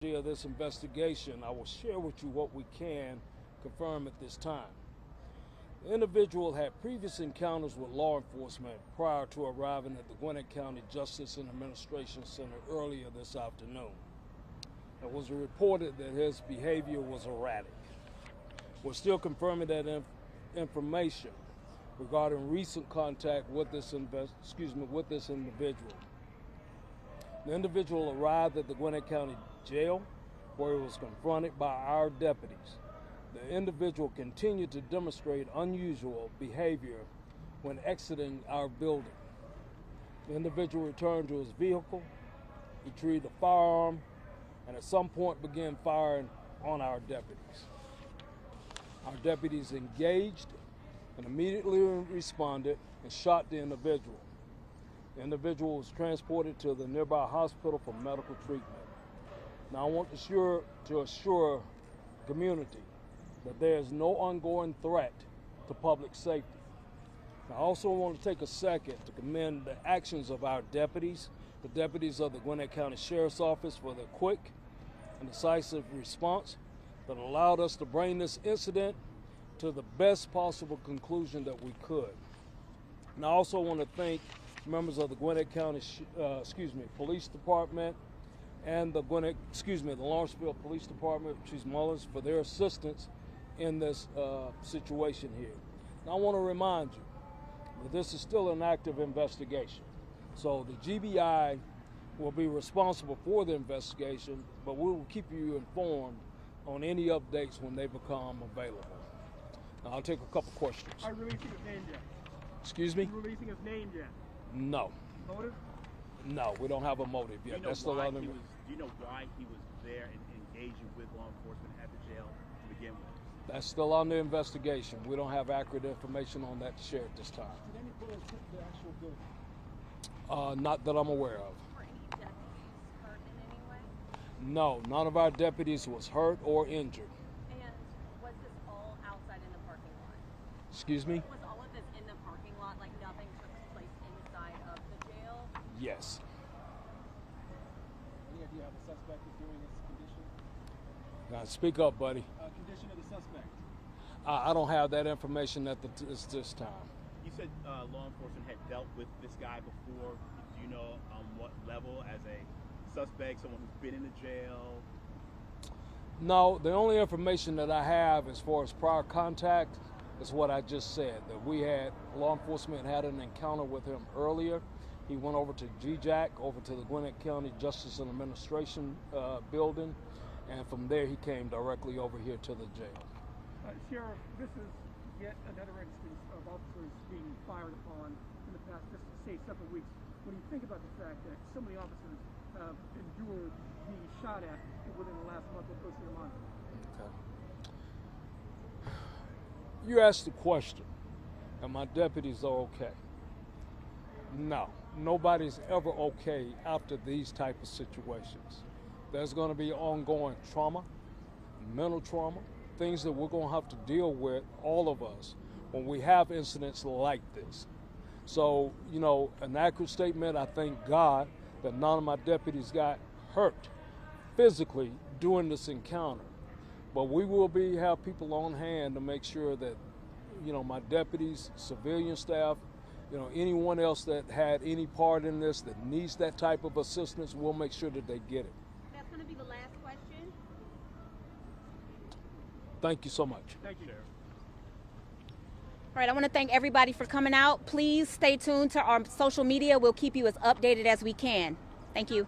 Of this investigation, I will share with you what we can confirm at this time. The individual had previous encounters with law enforcement prior to arriving at the Gwinnett County Justice and Administration Center earlier this afternoon. It was reported that his behavior was erratic. We're still confirming that information regarding recent contact with this individual. The individual arrived at the Gwinnett County Jail, where he was confronted by our deputies. The individual continued to demonstrate unusual behavior when exiting our building. The individual returned to his vehicle, retrieved a firearm, and at some point began firing on our deputies. Our deputies engaged and immediately responded and shot the individual. The individual was transported to the nearby hospital for medical treatment. Now, I want to assure the community that there is no ongoing threat to public safety. I also want to take a second to commend the actions of our deputies, the deputies of the Gwinnett County Sheriff's Office, for their quick and decisive response that allowed us to bring this incident to the best possible conclusion that we could. And I also want to thank members of the Gwinnett County Police Department and the Lawrenceville Police Department, Chief Mullins, for their assistance in this situation here. Now, I want to remind you that this is still an active investigation. So the GBI will be responsible for the investigation, but we will keep you informed on any updates when they become available. Now, I'll take a couple questions. Are you releasing his name yet? Excuse me? Are you releasing his name yet? No. Motive? No, we don't have a motive yet. Do you know why he was there and engaging with law enforcement at the jail to begin with? That's still under investigation. We don't have accurate information on that to share at this time. Did any bullets hit the actual building? Not that I'm aware of. Were any deputies hurt in any way? No, none of our deputies was hurt or injured. And was this all outside in the parking lot? Excuse me? Was all of this in the parking lot, like nothing took place inside of the jail? Yes. Any idea how the suspect is doing this condition? Now speak up, buddy. Condition of the suspect? I don't have that information at this time. You said law enforcement had dealt with this guy before. Do you know on what level, as a suspect, someone who's been in the jail? No, the only information that I have as far as prior contact is what I just said, that law enforcement had an encounter with him earlier. He went over to GJAC, over to the Gwinnett County Justice and Administration building, and from there he came directly over here to the jail. Sheriff, this is yet another instance of officers being fired upon in the past, just to say, several weeks. When you think about the fact that so many officers have endured being shot at within the last month or close to a month. Okay. You asked the question, and my deputies are okay. No, nobody's ever okay after these type of situations. There's going to be ongoing trauma, mental trauma, things that we're going to have to deal with, all of us, when we have incidents like this. So, an accurate statement, I thank God that none of my deputies got hurt physically during this encounter. But we will have people on hand to make sure that, my deputies, civilian staff, anyone else that had any part in this that needs that type of assistance, we'll make sure that they get it. That's going to be the last question. Thank you so much. Thank you. All right, I want to thank everybody for coming out. Please stay tuned to our social media. We'll keep you as updated as we can. Thank you.